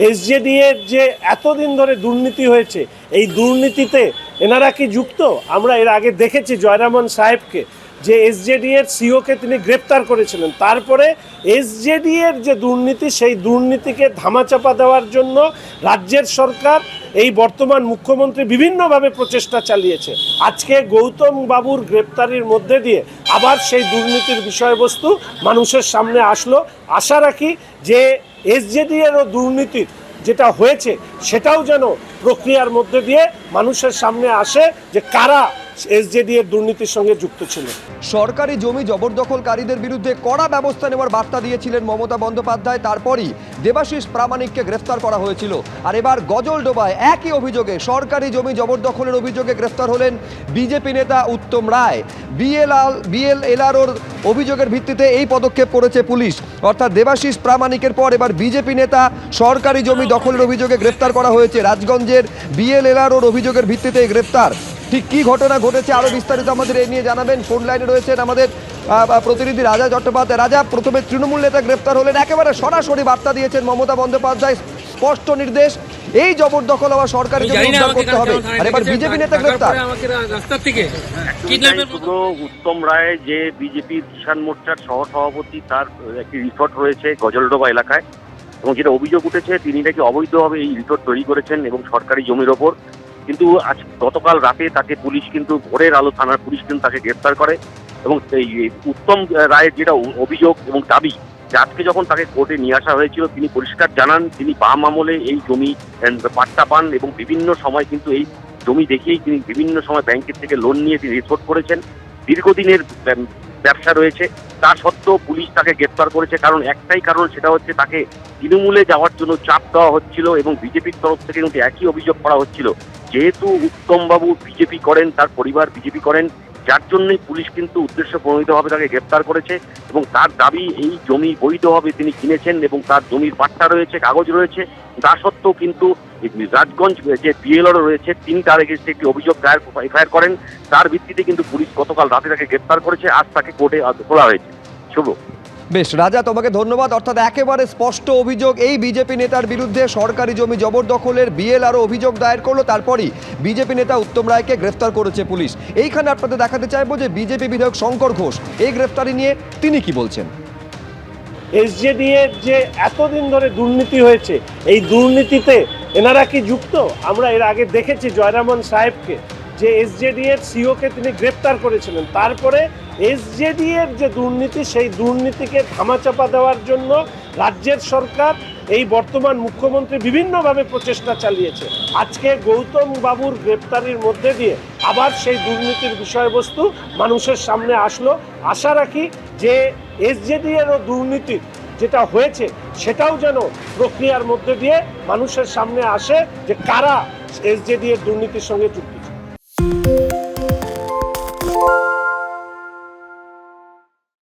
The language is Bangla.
এসজেডি এর যে এতদিন ধরে দুর্নীতি হয়েছে, এই দুর্নীতিতে এনারা কি যুক্ত? আমরা এর আগে দেখেছি জয়রামন সাহেবকে, যে এসজেডি এর সিওকে তিনি গ্রেপ্তার করেছিলেন। তারপরে এসজেডি এর যে দুর্নীতি, সেই দুর্নীতিকে ধামাচাপা দেওয়ার জন্য রাজ্যের সরকার, এই বর্তমান মুখ্যমন্ত্রী বিভিন্নভাবে প্রচেষ্টা চালিয়েছে। আজকে গৌতম বাবুর গ্রেপ্তারির মধ্যে দিয়ে আবার সেই দুর্নীতির বিষয়বস্তু মানুষের সামনে আসলো। আশা রাখি যে এসজেডি এরও দুর্নীতির যেটা হয়েছে সেটাও যেন প্রক্রিয়ার মধ্যে দিয়ে মানুষের সামনে আসে, যে কারা এসজেডি এর দুর্নীতির সঙ্গে যুক্ত ছিল। সরকারি জমি জবরদখলকারীদের বিরুদ্ধে কড়া ব্যবস্থা নেওয়ার বার্তা দিয়েছিলেন মমতা বন্দ্যোপাধ্যায়। তারপরই দেবাশিস প্রামাণিককে গ্রেফতার করা হয়েছিল। আর এবার গজলডোবায় একই অভিযোগে, সরকারি জমি জবরদখলের অভিযোগে গ্রেফতার হলেন বিজেপি নেতা উত্তম রায়। বিএলএলআরওর অভিযোগের ভিত্তিতে এই পদক্ষেপ করেছে পুলিশ। অর্থাৎ দেবাশিস প্রামাণিকের পর এবার বিজেপি নেতা সরকারি জমি দখলের অভিযোগে গ্রেফতার করা হয়েছে। রাজগঞ্জের বিএলএলআরওর অভিযোগের ভিত্তিতে গ্রেফতার। ঠিক কী ঘটনা ঘটেছে আরও বিস্তারিত আমাদের এই নিয়ে জানাবেন। ফোন লাইনে রয়েছেন আমাদের প্রতিনিধি রাজা চট্টোপাধ্যায়। রাজা, প্রথমে তৃণমূল নেতা গ্রেফতার হলেন, একেবারে সরাসরি বার্তা দিয়েছেন মমতা বন্দ্যোপাধ্যায়, স্পষ্ট নির্দেশ এই জবরদখল হওয়া সরকারি জমি উদ্ধার করতে হবে। আর এবার বিজেপি নেতা গ্রেফতার। উত্তম রায়, যে বিজেপি কিষাণ মোর্চার সহ সভাপতি, তার একটি রিসর্ট রয়েছে গজলডোবা এলাকায়, এবং যেটা অভিযোগ উঠেছে তিনি নাকি অবৈধভাবে এই রিসর্ট তৈরি করেছেন এবং সরকারি জমির ওপর। কিন্তু আজ গতকাল রাতে তাকে পুলিশ কিন্তু ভোরের আলো থানার পুলিশ কিন্তু তাকে গ্রেফতার করে। এবং এই উত্তম রায়ের যেটা অভিযোগ এবং দাবি, যে আজকে যখন তাকে কোর্টে নিয়ে আসা হয়েছিল তিনি পরিষ্কার জানান তিনি বাম আমলে এই জমি পাট্টা পান এবং বিভিন্ন সময় কিন্তু এই জমি দেখিয়েই তিনি বিভিন্ন সময় ব্যাংকের থেকে লোন নিয়ে তিনি রিসোর্ট করেছেন। দীর্ঘদিনের ব্যবসা রয়েছে, তা সত্ত্বেও পুলিশ তাকে গ্রেফতার করেছে। কারণ একটাই কারণ, সেটা হচ্ছে তাকে তৃণমূলে যাওয়ার জন্য চাপ দেওয়া হচ্ছিল এবং বিজেপির তরফ থেকে কিন্তু একই অভিযোগ করা হচ্ছিল। যেহেতু উত্তমবাবু বিজেপি করেন, তার পরিবার বিজেপি করেন, যার জন্যই পুলিশ কিন্তু উদ্দেশ্য প্রণোদিতভাবে তাকে গ্রেপ্তার করেছে। এবং তার দাবি এই জমি বৈধভাবে তিনি কিনেছেন এবং তার জমির পাট্টা রয়েছে, কাগজ রয়েছে। তা সত্ত্বেও কিন্তু রাজগঞ্জ যে বিএলআরও রয়েছে তিনি তার এগেইনস্টে একটি অভিযোগ এফআইআর করেন। তার ভিত্তিতে কিন্তু পুলিশ গতকাল রাতে তাকে গ্রেপ্তার করেছে, আজ তাকে কোর্টে তোলা হয়েছে। শুভ। বেশ রাজা, তোমাকে ধন্যবাদ। অর্থাৎ একেবারে স্পষ্ট অভিযোগ এই বিজেপি নেতার বিরুদ্ধে, সরকারি জমি জবরদখলের বিএলআরও অভিযোগ দায়ের করলো, তারপরই বিজেপি নেতা উত্তম রায়কে গ্রেফতার করেছে পুলিশ। এইখানে আপনাদের দেখাতে চাইবো যে বিজেপি বিধায়ক শঙ্কর ঘোষ এই গ্রেফতারি নিয়ে তিনি কি বলছেন। এসজেডি এর যে এতদিন ধরে দুর্নীতি হয়েছে, এই দুর্নীতিতে এনারা কি যুক্ত? আমরা এর আগে দেখেছি জয়রামন সাহেবকে, যে এসজেডি এর সিওকে তিনি গ্রেপ্তার করেছিলেন। তারপরে এসজেডি এর যে দুর্নীতি, সেই দুর্নীতিকে ধামাচাপা দেওয়ার জন্য রাজ্যের সরকার, এই বর্তমান মুখ্যমন্ত্রী বিভিন্নভাবে প্রচেষ্টা চালিয়েছে। আজকে গৌতম বাবুর গ্রেপ্তারির মধ্যে দিয়ে আবার সেই দুর্নীতির বিষয়বস্তু মানুষের সামনে আসলো। আশা রাখি যে এসজেডি এরও দুর্নীতির যেটা হয়েছে সেটাও যেন প্রক্রিয়ার মধ্যে দিয়ে মানুষের সামনে আসে, যে কারা এসজেডি এর দুর্নীতির সঙ্গে যুক্ত।